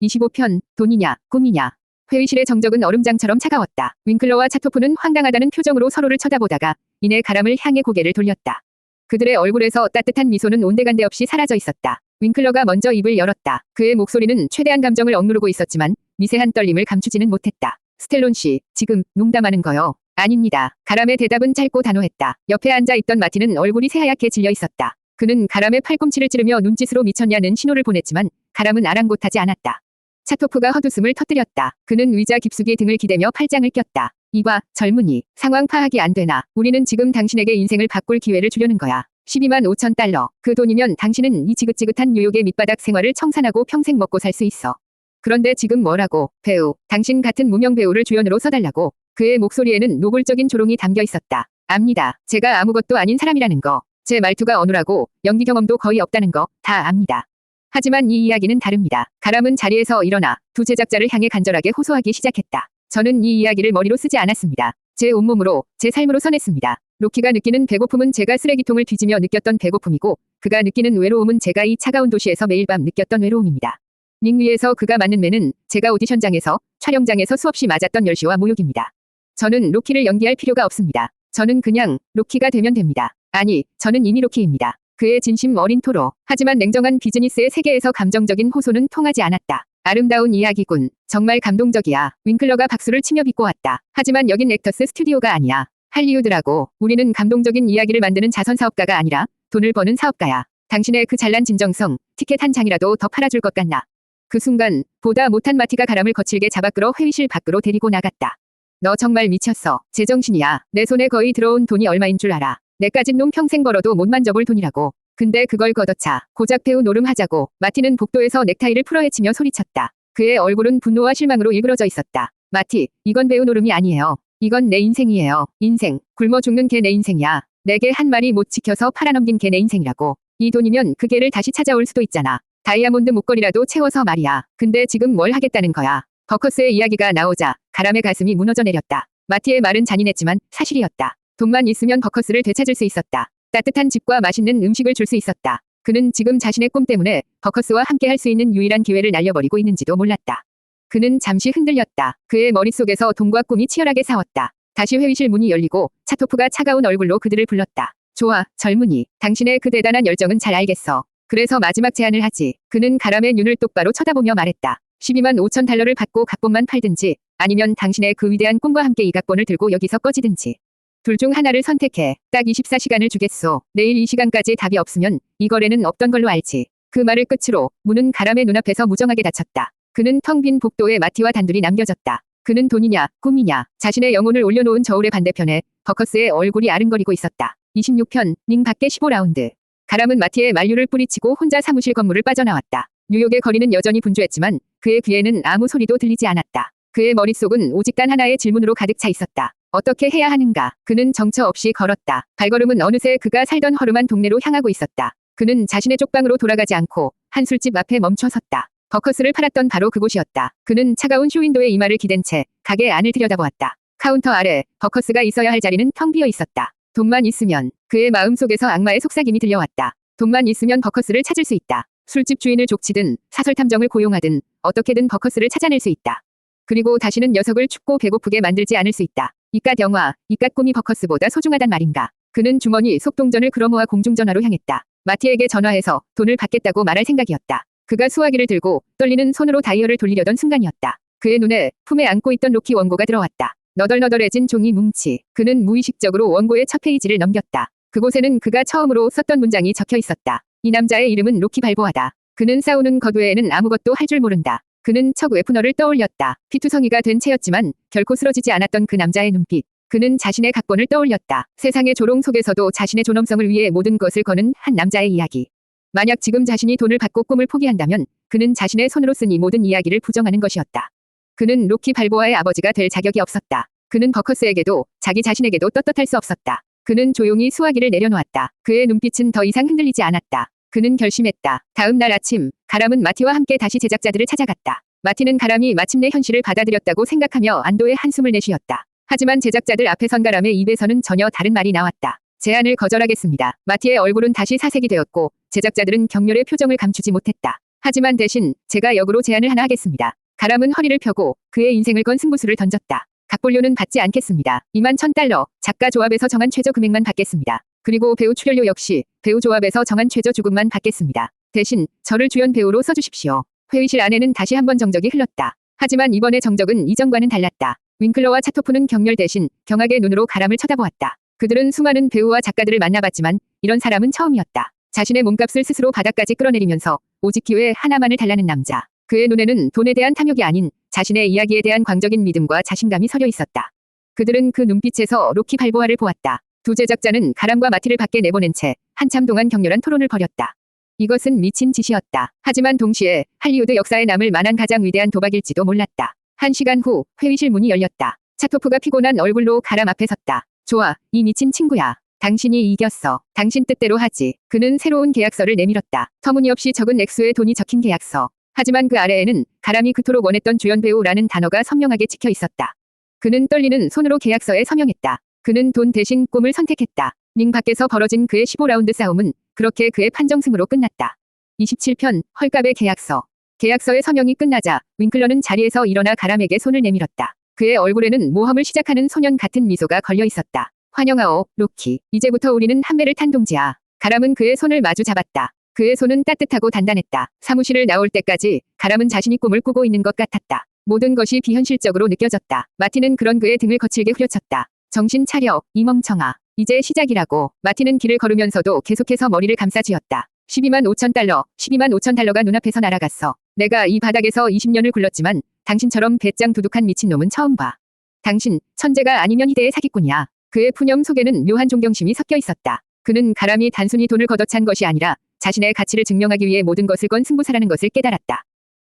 25편, 돈이냐, 꿈이냐. 회의실의 정적은 얼음장처럼 차가웠다. 윙클러와 차토프는 황당하다는 표정으로 서로를 쳐다보다가 이내 가람을 향해 고개를 돌렸다. 그들의 얼굴에서 따뜻한 미소는 온데간데 없이 사라져 있었다. 윙클러가 먼저 입을 열었다. 그의 목소리는 최대한 감정을 억누르고 있었지만 미세한 떨림을 감추지는 못했다. 스텔론 씨, 지금 농담하는 거요? 아닙니다. 가람의 대답은 짧고 단호했다. 옆에 앉아있던 마티는 얼굴이 새하얗게 질려 있었다. 그는 가람의 팔꿈치를 찌르며 눈짓으로 미쳤냐는 신호를 보냈지만 가람은 아랑곳하지 않았다. 차토프가 헛웃음을 터뜨렸다. 그는 의자 깊숙이 등을 기대며 팔짱을 꼈다. 이봐, 젊은이. 상황 파악이 안 되나? 우리는 지금 당신에게 인생을 바꿀 기회를 주려는 거야. 12만 5천 달러. 그 돈이면 당신은 이 지긋지긋한 뉴욕의 밑바닥 생활을 청산하고 평생 먹고 살 수 있어. 그런데 지금 뭐라고? 배우. 당신 같은 무명 배우를 주연으로 써달라고. 그의 목소리에는 노골적인 조롱이 담겨 있었다. 압니다. 제가 아무것도 아닌 사람이라는 거. 제 말투가 어눌하고 연기 경험도 거의 없다는 거 다 압니다. 하지만 이 이야기는 다릅니다. 가람은 자리에서 일어나 두 제작자를 향해 간절하게 호소하기 시작했다. 저는 이 이야기를 머리로 쓰지 않았습니다. 제 온몸으로, 제 삶으로 써냈습니다. 로키가 느끼는 배고픔은 제가 쓰레기통을 뒤지며 느꼈던 배고픔이고 그가 느끼는 외로움은 제가 이 차가운 도시에서 매일 밤 느꼈던 외로움입니다. 링 위에서 그가 맞는 매는 제가 오디션장에서, 촬영장에서 수없이 맞았던 멸시와 모욕입니다. 저는 로키를 연기할 필요가 없습니다. 저는 그냥 로키가 되면 됩니다. 아니, 저는 이미 로키입니다. 그의 진심 어린 토로. 하지만 냉정한 비즈니스의 세계에서 감정적인 호소는 통하지 않았다. 아름다운 이야기군. 정말 감동적이야. 윙클러가 박수를 치며 비꼬았다. 하지만 여긴 액터스 스튜디오가 아니야. 할리우드라고. 우리는 감동적인 이야기를 만드는 자선사업가가 아니라 돈을 버는 사업가야. 당신의 그 잘난 진정성, 티켓 한 장이라도 더 팔아줄 것 같나. 그 순간 보다 못한 마티가 가람을 거칠게 잡아 끌어 회의실 밖으로 데리고 나갔다. 너 정말 미쳤어. 제정신이야. 내 손에 거의 들어온 돈이 얼마인 줄 알아. 내까진 놈 평생 벌어도 못 만져볼 돈이라고. 근데 그걸 걷어차. 고작 배우 노름하자고. 마티는 복도에서 넥타이를 풀어헤치며 소리쳤다. 그의 얼굴은 분노와 실망으로 일그러져 있었다. 마티, 이건 배우 노름이 아니에요. 이건 내 인생이에요. 인생. 굶어 죽는 개 내 인생이야. 내게 한 마리 못 지켜서 팔아넘긴 개 내 인생이라고. 이 돈이면 그 개를 다시 찾아올 수도 있잖아. 다이아몬드 목걸이라도 채워서 말이야. 근데 지금 뭘 하겠다는 거야. 버커스의 이야기가 나오자 가람의 가슴이 무너져 내렸다. 마티의 말은 잔인했지만 사실이었다. 돈만 있으면 버커스를 되찾을 수 있었다. 따뜻한 집과 맛있는 음식을 줄 수 있었다. 그는 지금 자신의 꿈 때문에 버커스와 함께 할 수 있는 유일한 기회를 날려버리고 있는지도 몰랐다. 그는 잠시 흔들렸다. 그의 머릿속에서 돈과 꿈이 치열하게 싸웠다. 다시 회의실 문이 열리고 차토프가 차가운 얼굴로 그들을 불렀다. 좋아, 젊은이. 당신의 그 대단한 열정은 잘 알겠어. 그래서 마지막 제안을 하지. 그는 가람의 눈을 똑바로 쳐다보며 말했다. 12만 5천 달러를 받고 각본만 팔든지 아니면 당신의 그 위대한 꿈과 함께 이 각본을 들고 여기서 꺼지든지. 둘 중 하나를 선택해. 딱 24시간을 주겠소. 내일 이 시간까지 답이 없으면 이 거래는 없던 걸로 알지. 그 말을 끝으로 문은 가람의 눈앞에서 무정하게 닫혔다. 그는 텅 빈 복도에 마티와 단둘이 남겨졌다. 그는 돈이냐, 꿈이냐, 자신의 영혼을 올려놓은 저울의 반대편에 버커스의 얼굴이 아른거리고 있었다. 26편, 링 밖에 15라운드. 가람은 마티의 만류를 뿌리치고 혼자 사무실 건물을 빠져나왔다. 뉴욕의 거리는 여전히 분주했지만 그의 귀에는 아무 소리도 들리지 않았다. 그의 머릿속은 오직 단 하나의 질문으로 가득 차 있었다. 어떻게 해야 하는가? 그는 정처 없이 걸었다. 발걸음은 어느새 그가 살던 허름한 동네로 향하고 있었다. 그는 자신의 쪽방으로 돌아가지 않고 한 술집 앞에 멈춰 섰다. 버커스를 팔았던 바로 그곳이었다. 그는 차가운 쇼윈도에 이마를 기댄 채 가게 안을 들여다보았다. 카운터 아래 버커스가 있어야 할 자리는 텅 비어 있었다. 돈만 있으면. 그의 마음속에서 악마의 속삭임이 들려왔다. 돈만 있으면 버커스를 찾을 수 있다. 술집 주인을 족치든 사설탐정을 고용하든 어떻게든 버커스를 찾아낼 수 있다. 그리고 다시는 녀석을 춥고 배고프게 만들지 않을 수 있다. 이깟 영화, 이깟 꿈이 버커스보다 소중하단 말인가. 그는 주머니 속 동전을 끌어모아 공중전화로 향했다. 마티에게 전화해서 돈을 받겠다고 말할 생각이었다. 그가 수화기를 들고 떨리는 손으로 다이얼을 돌리려던 순간이었다. 그의 눈에 품에 안고 있던 로키 원고가 들어왔다. 너덜너덜해진 종이 뭉치. 그는 무의식적으로 원고의 첫 페이지를 넘겼다. 그곳에는 그가 처음으로 썼던 문장이 적혀 있었다. 이 남자의 이름은 로키 발보아다. 그는 싸우는 것 외에는 아무것도 할 줄 모른다. 그는 척 웨프너를 떠올렸다. 피투성이가 된 채였지만 결코 쓰러지지 않았던 그 남자의 눈빛. 그는 자신의 각본을 떠올렸다. 세상의 조롱 속에서도 자신의 존엄성을 위해 모든 것을 거는 한 남자의 이야기. 만약 지금 자신이 돈을 받고 꿈을 포기한다면 그는 자신의 손으로 쓴 이 모든 이야기를 부정하는 것이었다. 그는 로키 발보아의 아버지가 될 자격이 없었다. 그는 버커스에게도 자기 자신에게도 떳떳할 수 없었다. 그는 조용히 수화기를 내려놓았다. 그의 눈빛은 더 이상 흔들리지 않았다. 그는 결심했다. 다음 날 아침, 가람은 마티와 함께 다시 제작자들을 찾아갔다. 마티는 가람이 마침내 현실을 받아들였다고 생각하며 안도의 한숨을 내쉬었다. 하지만 제작자들 앞에 선 가람의 입에서는 전혀 다른 말이 나왔다. 제안을 거절하겠습니다. 마티의 얼굴은 다시 사색이 되었고 제작자들은 격렬의 표정을 감추지 못했다. 하지만 대신 제가 역으로 제안을 하나 하겠습니다. 가람은 허리를 펴고 그의 인생을 건 승부수를 던졌다. 각본료는 받지 않겠습니다. 21,000달러, 작가 조합에서 정한 최저 금액만 받겠습니다. 그리고 배우 출연료 역시 배우 조합에서 정한 최저 주급만 받겠습니다. 대신 저를 주연 배우로 써주십시오. 회의실 안에는 다시 한번 정적이 흘렀다. 하지만 이번의 정적은 이전과는 달랐다. 윙클러와 차토프는 경멸 대신 경악의 눈으로 가람을 쳐다보았다. 그들은 수많은 배우와 작가들을 만나봤지만 이런 사람은 처음이었다. 자신의 몸값을 스스로 바닥까지 끌어내리면서 오직 기회 하나만을 달라는 남자. 그의 눈에는 돈에 대한 탐욕이 아닌 자신의 이야기에 대한 광적인 믿음과 자신감이 서려 있었다. 그들은 그 눈빛에서 로키 발보아를 보았다. 두 제작자는 가람과 마티를 밖에 내보낸 채 한참 동안 격렬한 토론을 벌였다. 이것은 미친 짓이었다. 하지만 동시에 할리우드 역사에 남을 만한 가장 위대한 도박일지도 몰랐다. 1시간 후 회의실 문이 열렸다. 차토프가 피곤한 얼굴로 가람 앞에 섰다. 좋아, 이 미친 친구야. 당신이 이겼어. 당신 뜻대로 하지. 그는 새로운 계약서를 내밀었다. 터무니없이 적은 액수의 돈이 적힌 계약서. 하지만 그 아래에는 가람이 그토록 원했던 주연 배우라는 단어가 선명하게 찍혀 있었다. 그는 떨리는 손으로 계약서에 서명했다. 그는 돈 대신 꿈을 선택했다. 링 밖에서 벌어진 그의 15라운드 싸움은 그렇게 그의 판정승으로 끝났다. 27편 헐값의 계약서. 계약서의 서명이 끝나자 윙클러는 자리에서 일어나 가람에게 손을 내밀었다. 그의 얼굴에는 모험을 시작하는 소년 같은 미소가 걸려 있었다. 환영하오, 로키. 이제부터 우리는 한 배를 탄 동지야. 가람은 그의 손을 마주 잡았다. 그의 손은 따뜻하고 단단했다. 사무실을 나올 때까지 가람은 자신이 꿈을 꾸고 있는 것 같았다. 모든 것이 비현실적으로 느껴졌다. 마티는 그런 그의 등을 거칠게 후려쳤다. 정신 차려, 이 멍청아. 이제 시작이라고. 마티는 길을 걸으면서도 계속해서 머리를 감싸쥐었다. 125,000달러, 125,000달러가 눈앞에서 날아갔어. 내가 이 바닥에서 20년을 굴렀지만 당신처럼 배짱 두둑한 미친놈은 처음 봐. 당신, 천재가 아니면 희대의 사기꾼이야. 그의 푸념 속에는 묘한 존경심이 섞여 있었다. 그는 가람이 단순히 돈을 걷어찬 것이 아니라 자신의 가치를 증명하기 위해 모든 것을 건 승부사라는 것을 깨달았다.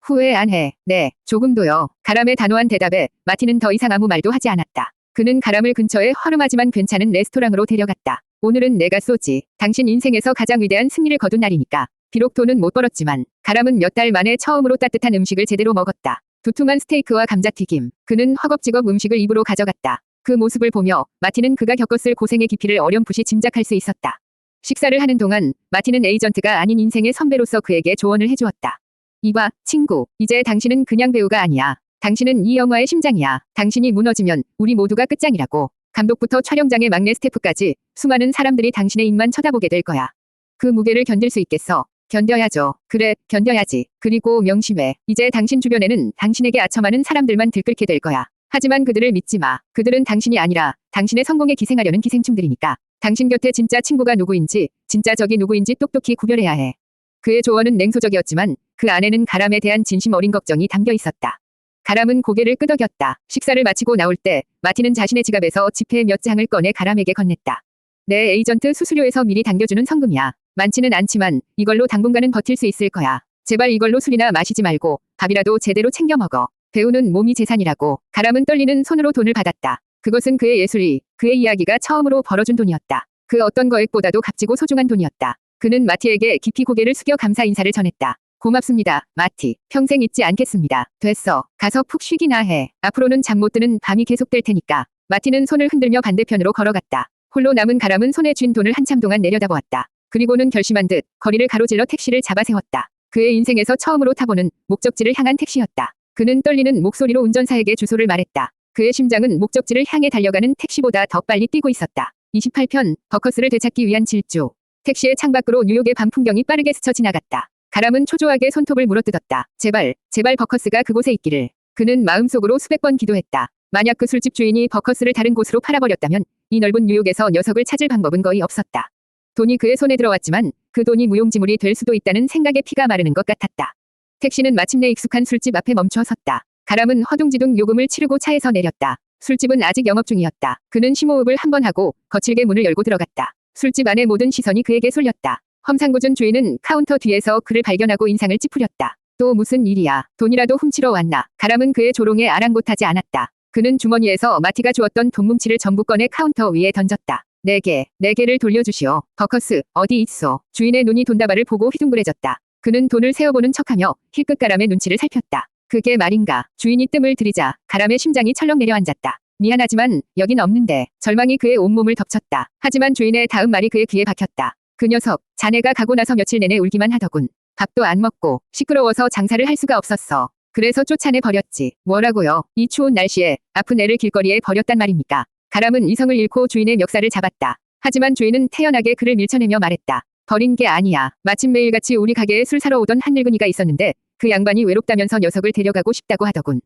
후회 안 해. 네, 조금도요. 가람의 단호한 대답에 마티는 더 이상 아무 말도 하지 않았다. 그는 가람을 근처에 허름하지만 괜찮은 레스토랑으로 데려갔다. 오늘은 내가 쏘지. 당신 인생에서 가장 위대한 승리를 거둔 날이니까. 비록 돈은 못 벌었지만 가람은 몇 달 만에 처음으로 따뜻한 음식을 제대로 먹었다. 두툼한 스테이크와 감자튀김. 그는 허겁지겁 음식을 입으로 가져갔다. 그 모습을 보며 마티는 그가 겪었을 고생의 깊이를 어렴풋이 짐작할 수 있었다. 식사를 하는 동안 마티는 에이전트가 아닌 인생의 선배로서 그에게 조언을 해주었다. 이봐, 친구. 이제 당신은 그냥 배우가 아니야. 당신은 이 영화의 심장이야. 당신이 무너지면 우리 모두가 끝장이라고. 감독부터 촬영장의 막내 스태프까지 수많은 사람들이 당신의 입만 쳐다보게 될 거야. 그 무게를 견딜 수 있겠어? 견뎌야죠. 그래, 견뎌야지. 그리고 명심해. 이제 당신 주변에는 당신에게 아첨하는 사람들만 들끓게 될 거야. 하지만 그들을 믿지 마. 그들은 당신이 아니라 당신의 성공에 기생하려는 기생충들이니까. 당신 곁에 진짜 친구가 누구인지, 진짜 적이 누구인지 똑똑히 구별해야 해. 그의 조언은 냉소적이었지만 그 안에는 가람에 대한 진심 어린 걱정이 담겨 있었다. 가람은 고개를 끄덕였다. 식사를 마치고 나올 때 마티는 자신의 지갑에서 지폐 몇 장을 꺼내 가람에게 건넸다. 내 에이전트 수수료에서 미리 당겨주는 성금이야. 많지는 않지만 이걸로 당분간은 버틸 수 있을 거야. 제발 이걸로 술이나 마시지 말고 밥이라도 제대로 챙겨 먹어. 배우는 몸이 재산이라고. 가람은 떨리는 손으로 돈을 받았다. 그것은 그의 예술이, 그의 이야기가 처음으로 벌어준 돈이었다. 그 어떤 거액보다도 값지고 소중한 돈이었다. 그는 마티에게 깊이 고개를 숙여 감사 인사를 전했다. 고맙습니다, 마티. 평생 잊지 않겠습니다. 됐어. 가서 푹 쉬기나 해. 앞으로는 잠 못 드는 밤이 계속될 테니까. 마티는 손을 흔들며 반대편으로 걸어갔다. 홀로 남은 가람은 손에 쥔 돈을 한참 동안 내려다보았다. 그리고는 결심한 듯 거리를 가로질러 택시를 잡아 세웠다. 그의 인생에서 처음으로 타보는 목적지를 향한 택시였다. 그는 떨리는 목소리로 운전사에게 주소를 말했다. 그의 심장은 목적지를 향해 달려가는 택시보다 더 빨리 뛰고 있었다. 28편 버커스를 되찾기 위한 질주. 택시의 창밖으로 뉴욕의 밤 풍경이 빠르게 스쳐 지나갔다. 가람은 초조하게 손톱을 물어뜯었다. 제발, 제발 버커스가 그곳에 있기를. 그는 마음속으로 수백 번 기도했다. 만약 그 술집 주인이 버커스를 다른 곳으로 팔아버렸다면 이 넓은 뉴욕에서 녀석을 찾을 방법은 거의 없었다. 돈이 그의 손에 들어왔지만 그 돈이 무용지물이 될 수도 있다는 생각에 피가 마르는 것 같았다. 택시는 마침내 익숙한 술집 앞에 멈춰 섰다. 가람은 허둥지둥 요금을 치르고 차에서 내렸다. 술집은 아직 영업 중이었다. 그는 심호흡을 한 번 하고 거칠게 문을 열고 들어갔다. 술집 안의 모든 시선이 그에게 쏠렸다. 험상궂은 주인은 카운터 뒤에서 그를 발견하고 인상을 찌푸렸다. 또 무슨 일이야. 돈이라도 훔치러 왔나. 가람은 그의 조롱에 아랑곳하지 않았다. 그는 주머니에서 마티가 주었던 돈 뭉치를 전부 꺼내 카운터 위에 던졌다. 4개를 돌려주시오. 버커스, 어디 있어. 주인의 눈이 돈다발을 보고 휘둥그레졌다. 그는 돈을 세어보는 척하며 힐끗 가람의 눈치를 살폈다. 그게 말인가. 주인이 뜸을 들이자 가람의 심장이 철렁 내려앉았다. 미안하지만 여긴 없는데. 절망이 그의 온몸을 덮쳤다. 하지만 주인의 다음 말이 그의 귀에 박혔다. 그 녀석, 자네가 가고 나서 며칠 내내 울기만 하더군. 밥도 안 먹고 시끄러워서 장사를 할 수가 없었어. 그래서 쫓아내 버렸지. 뭐라고요? 이 추운 날씨에 아픈 애를 길거리에 버렸단 말입니까? 가람은 이성을 잃고 주인의 멱살을 잡았다. 하지만 주인은 태연하게 그를 밀쳐내며 말했다. 버린 게 아니야. 마침 매일같이 우리 가게에 술 사러 오던 한 늙은이가 있었는데 그 양반이 외롭다면서 녀석을 데려가고 싶다고 하더군.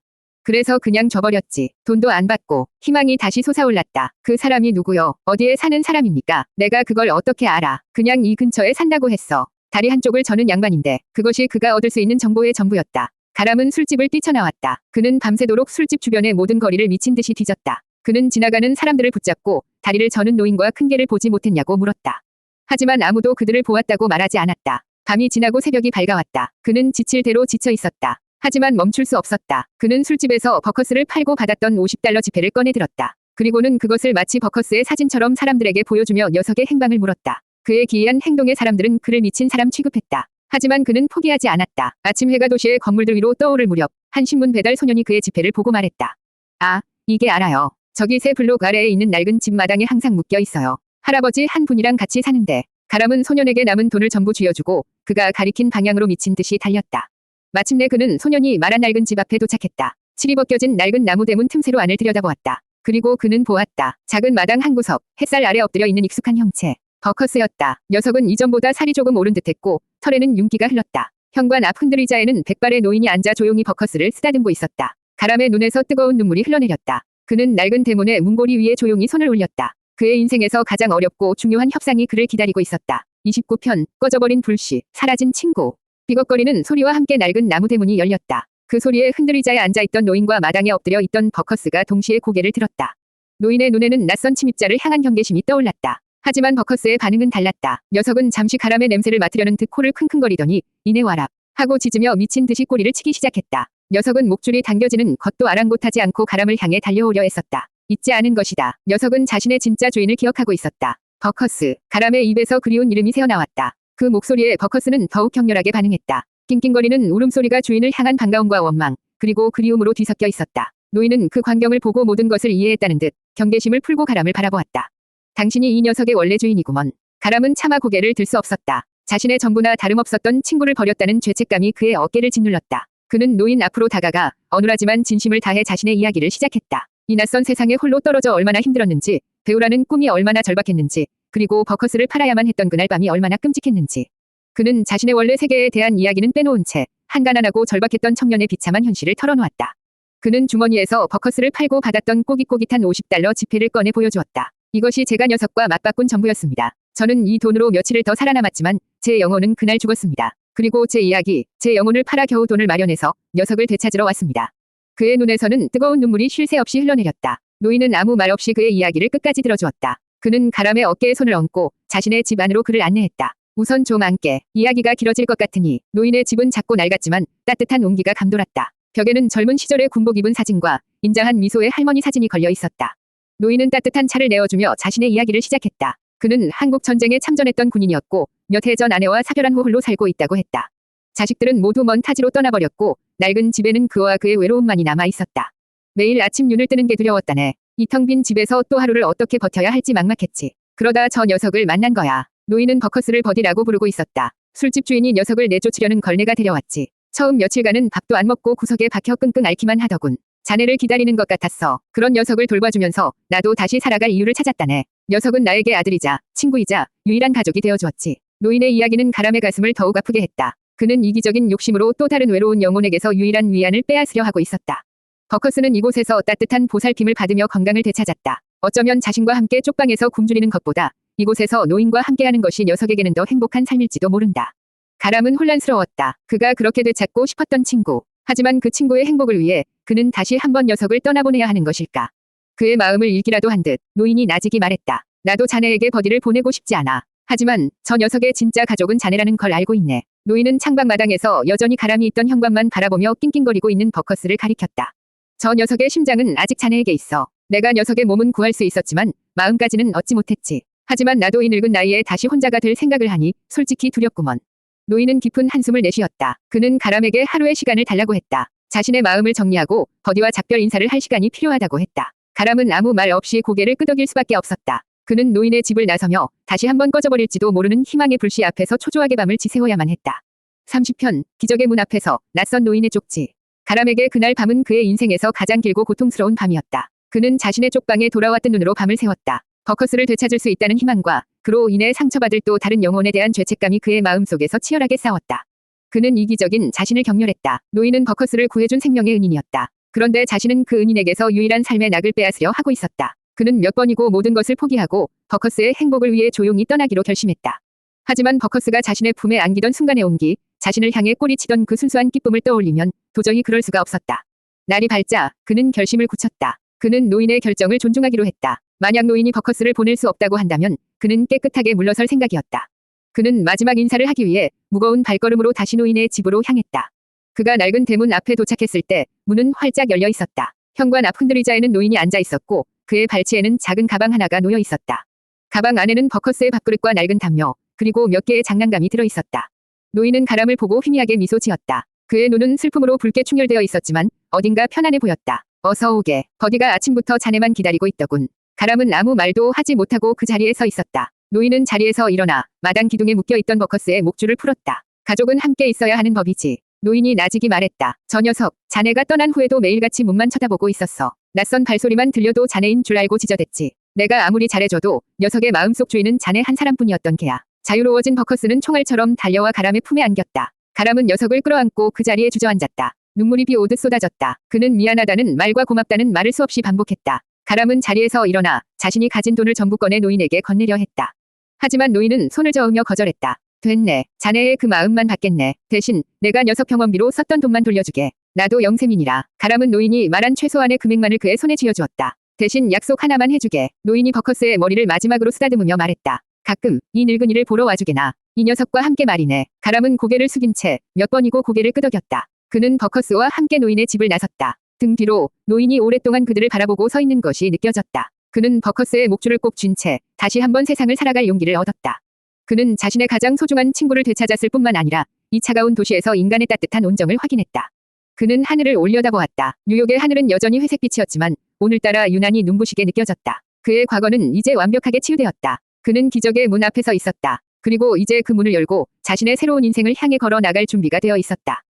그래서 그냥 줘버렸지. 돈도 안 받고. 희망이 다시 솟아올랐다. 그 사람이 누구요? 어디에 사는 사람입니까? 내가 그걸 어떻게 알아? 그냥 이 근처에 산다고 했어. 다리 한쪽을 저는 양반인데 그것이 그가 얻을 수 있는 정보의 전부였다. 가람은 술집을 뛰쳐나왔다. 그는 밤새도록 술집 주변의 모든 거리를 미친 듯이 뒤졌다. 그는 지나가는 사람들을 붙잡고 다리를 저는 노인과 큰 개를 보지 못했냐고 물었다. 하지만 아무도 그들을 보았다고 말하지 않았다. 밤이 지나고 새벽이 밝아왔다. 그는 지칠 대로 지쳐 있었다. 하지만 멈출 수 없었다. 그는 술집에서 버커스를 팔고 받았던 $50 지폐를 꺼내들었다. 그리고는 그것을 마치 버커스의 사진처럼 사람들에게 보여주며 녀석의 행방을 물었다. 그의 기이한 행동에 사람들은 그를 미친 사람 취급했다. 하지만 그는 포기하지 않았다. 아침 해가 도시의 건물들 위로 떠오를 무렵 한 신문 배달 소년이 그의 지폐를 보고 말했다. 아, 이게 알아요. 저기 새 블록 아래에 있는 낡은 집 마당에 항상 묶여 있어요. 할아버지 한 분이랑 같이 사는데. 가람은 소년에게 남은 돈을 전부 쥐어주고 그가 가리킨 방향으로 미친 듯이 달렸다. 마침내 그는 소년이 말한 낡은 집 앞에 도착했다. 칠이 벗겨진 낡은 나무 대문 틈새로 안을 들여다보았다. 그리고 그는 보았다. 작은 마당 한 구석, 햇살 아래 엎드려 있는 익숙한 형체. 버커스였다. 녀석은 이전보다 살이 조금 오른 듯했고 털에는 윤기가 흘렀다. 현관 앞 흔들의자에는 백발의 노인이 앉아 조용히 버커스를 쓰다듬고 있었다. 가람의 눈에서 뜨거운 눈물이 흘러내렸다. 그는 낡은 대문의 문고리 위에 조용히 손을 올렸다. 그의 인생에서 가장 어렵고 중요한 협상이 그를 기다리고 있었다. 29편, 꺼져버린 불씨, 사라진 친구. 삐걱거리는 소리와 함께 낡은 나무 대문이 열렸다. 그 소리에 흔들의자에 앉아있던 노인과 마당에 엎드려 있던 버커스가 동시에 고개를 들었다. 노인의 눈에는 낯선 침입자를 향한 경계심이 떠올랐다. 하지만 버커스의 반응은 달랐다. 녀석은 잠시 가람의 냄새를 맡으려는 듯 코를 킁킁거리더니 이내 와라 하고 짖으며 미친 듯이 꼬리를 치기 시작했다. 녀석은 목줄이 당겨지는 것도 아랑곳하지 않고 가람을 향해 달려오려 했었다. 잊지 않은 것이다. 녀석은 자신의 진짜 주인을 기억하고 있었다. 버커스. 가람의 입에서 그리운 이름이 새어나왔다. 그 목소리에 버커스는 더욱 격렬하게 반응했다. 낑낑거리는 울음소리가 주인을 향한 반가움과 원망, 그리고 그리움으로 뒤섞여 있었다. 노인은 그 광경을 보고 모든 것을 이해했다는 듯 경계심을 풀고 가람을 바라보았다. 당신이 이 녀석의 원래 주인이구먼. 가람은 차마 고개를 들 수 없었다. 자신의 전부나 다름없었던 친구를 버렸다는 죄책감이 그의 어깨를 짓눌렀다. 그는 노인 앞으로 다가가 어눌하지만 진심을 다해 자신의 이야기를 시작했다. 이 낯선 세상에 홀로 떨어져 얼마나 힘들었는지, 배우라는 꿈이 얼마나 절박했는지, 그리고 버커스를 팔아야만 했던 그날 밤이 얼마나 끔찍했는지. 그는 자신의 원래 세계에 대한 이야기는 빼놓은 채 한가난하고 절박했던 청년의 비참한 현실을 털어놓았다. 그는 주머니에서 버커스를 팔고 받았던 꼬깃꼬깃한 $50 지폐를 꺼내 보여주었다. 이것이 제가 녀석과 맞바꾼 전부였습니다. 저는 이 돈으로 며칠을 더 살아남았지만 제 영혼은 그날 죽었습니다. 그리고 제 이야기, 제 영혼을 팔아 겨우 돈을 마련해서 녀석을 되찾으러 왔습니다. 그의 눈에서는 뜨거운 눈물이 쉴 새 없이 흘러내렸다. 노인은 아무 말 없이 그의 이야기를 끝까지 들어주었다. 그는 가람의 어깨에 손을 얹고 자신의 집 안으로 그를 안내했다. 우선 좀 앉게. 이야기가 길어질 것 같으니. 노인의 집은 작고 낡았지만 따뜻한 온기가 감돌았다. 벽에는 젊은 시절의 군복 입은 사진과 인자한 미소의 할머니 사진이 걸려 있었다. 노인은 따뜻한 차를 내어주며 자신의 이야기를 시작했다. 그는 한국 전쟁에 참전했던 군인이었고 몇 해 전 아내와 사별한 후 홀로 살고 있다고 했다. 자식들은 모두 먼 타지로 떠나버렸고 낡은 집에는 그와 그의 외로움만이 남아 있었다. 매일 아침 눈을 뜨는 게 두려웠다네. 이 텅 빈 집에서 또 하루를 어떻게 버텨야 할지 막막했지. 그러다 저 녀석을 만난 거야. 노인은 버커스를 버디라고 부르고 있었다. 술집 주인이 녀석을 내쫓으려는 걸 내가 데려왔지. 처음 며칠간은 밥도 안 먹고 구석에 박혀 끙끙 앓기만 하더군. 자네를 기다리는 것 같았어. 그런 녀석을 돌봐주면서 나도 다시 살아갈 이유를 찾았다네. 녀석은 나에게 아들이자 친구이자 유일한 가족이 되어주었지. 노인의 이야기는 가람의 가슴을 더욱 아프게 했다. 그는 이기적인 욕심으로 또 다른 외로운 영혼에게서 유일한 위안을 빼앗으려 하고 있었다. 버커스는 이곳에서 따뜻한 보살핌을 받으며 건강을 되찾았다. 어쩌면 자신과 함께 쪽방에서 굶주리는 것보다 이곳에서 노인과 함께하는 것이 녀석에게는 더 행복한 삶일지도 모른다. 가람은 혼란스러웠다. 그가 그렇게 되찾고 싶었던 친구. 하지만 그 친구의 행복을 위해 그는 다시 한번 녀석을 떠나보내야 하는 것일까. 그의 마음을 읽기라도 한 듯 노인이 나직이 말했다. 나도 자네에게 버디를 보내고 싶지 않아. 하지만 저 녀석의 진짜 가족은 자네라는 걸 알고 있네. 노인은 창밖 마당에서 여전히 가람이 있던 현관만 바라보며 낑낑거리고 있는 버커스를 가리켰다. 저 녀석의 심장은 아직 자네에게 있어. 내가 녀석의 몸은 구할 수 있었지만 마음까지는 얻지 못했지. 하지만 나도 이 늙은 나이에 다시 혼자가 될 생각을 하니 솔직히 두렵구먼. 노인은 깊은 한숨을 내쉬었다. 그는 가람에게 하루의 시간을 달라고 했다. 자신의 마음을 정리하고 버디와 작별 인사를 할 시간이 필요하다고 했다. 가람은 아무 말 없이 고개를 끄덕일 수밖에 없었다. 그는 노인의 집을 나서며 다시 한번 꺼져버릴지도 모르는 희망의 불씨 앞에서 초조하게 밤을 지새워야만 했다. 30편, 기적의 문 앞에서 낯선 노인의 쪽지. 가람에게 그날 밤은 그의 인생에서 가장 길고 고통스러운 밤이었다. 그는 자신의 쪽방에 돌아와 뜬 눈으로 밤을 새웠다. 버커스를 되찾을 수 있다는 희망과 그로 인해 상처받을 또 다른 영혼에 대한 죄책감이 그의 마음속에서 치열하게 싸웠다. 그는 이기적인 자신을 경멸했다. 노인은 버커스를 구해준 생명의 은인이었다. 그런데 자신은 그 은인에게서 유일한 삶의 낙을 빼앗으려 하고 있었다. 그는 몇 번이고 모든 것을 포기하고 버커스의 행복을 위해 조용히 떠나기로 결심했다. 하지만 버커스가 자신의 품에 안기던 순간의 온기, 자신을 향해 꼬리치던 그 순수한 기쁨을 떠올리면 도저히 그럴 수가 없었다. 날이 밝자 그는 결심을 굳혔다. 그는 노인의 결정을 존중하기로 했다. 만약 노인이 버커스를 보낼 수 없다고 한다면 그는 깨끗하게 물러설 생각이었다. 그는 마지막 인사를 하기 위해 무거운 발걸음으로 다시 노인의 집으로 향했다. 그가 낡은 대문 앞에 도착했을 때 문은 활짝 열려 있었다. 현관 앞 흔들의자에는 노인이 앉아 있었고 그의 발치에는 작은 가방 하나가 놓여 있었다. 가방 안에는 버커스의 밥그릇과 낡은 담요, 그리고 몇 개의 장난감이 들어 있었다. 노인은 가람을 보고 희미하게 미소 지었다. 그의 눈은 슬픔으로 붉게 충혈되어 있었지만 어딘가 편안해 보였다. 어서 오게. 버디가 아침부터 자네만 기다리고 있더군. 가람은 아무 말도 하지 못하고 그 자리에 서 있었다. 노인은 자리에서 일어나 마당 기둥에 묶여있던 버커스의 목줄을 풀었다. 가족은 함께 있어야 하는 법이지. 노인이 나직이 말했다. 저 녀석, 자네가 떠난 후에도 매일같이 문만 쳐다보고 있었어. 낯선 발소리만 들려도 자네인 줄 알고 지저댔지. 내가 아무리 잘해줘도 녀석의 마음속 주인은 자네 한 사람뿐이었던 게야. 자유로워진 버커스는 총알처럼 달려와 가람의 품에 안겼다. 가람은 녀석을 끌어안고 그 자리에 주저앉았다. 눈물이 비 오듯 쏟아졌다. 그는 미안하다는 말과 고맙다는 말을 수없이 반복했다. 가람은 자리에서 일어나 자신이 가진 돈을 전부 꺼내 노인에게 건네려 했다. 하지만 노인은 손을 저으며 거절했다. 됐네. 자네의 그 마음만 받겠네. 대신 내가 녀석 병원비로 썼던 돈만 돌려주게. 나도 영세민이라. 가람은 노인이 말한 최소한의 금액만을 그의 손에 쥐어주었다. 대신 약속 하나만 해주게. 노인이 버커스의 머리를 마지막으로 쓰다듬으며 말했다. 가끔 이 늙은이를 보러 와주게나. 이 녀석과 함께 말이네. 가람은 고개를 숙인 채 몇 번이고 고개를 끄덕였다. 그는 버커스와 함께 노인의 집을 나섰다. 등 뒤로 노인이 오랫동안 그들을 바라보고 서 있는 것이 느껴졌다. 그는 버커스의 목줄을 꼭 쥔 채 다시 한번 세상을 살아갈 용기를 얻었다. 그는 자신의 가장 소중한 친구를 되찾았을 뿐만 아니라 이 차가운 도시에서 인간의 따뜻한 온정을 확인했다. 그는 하늘을 올려다보았다. 뉴욕의 하늘은 여전히 회색빛이었지만 오늘따라 유난히 눈부시게 느껴졌다. 그의 과거는 이제 완벽하게 치유되었다. 그는 기적의 문 앞에 서 있었다. 그리고 이제 그 문을 열고 자신의 새로운 인생을 향해 걸어 나갈 준비가 되어 있었다.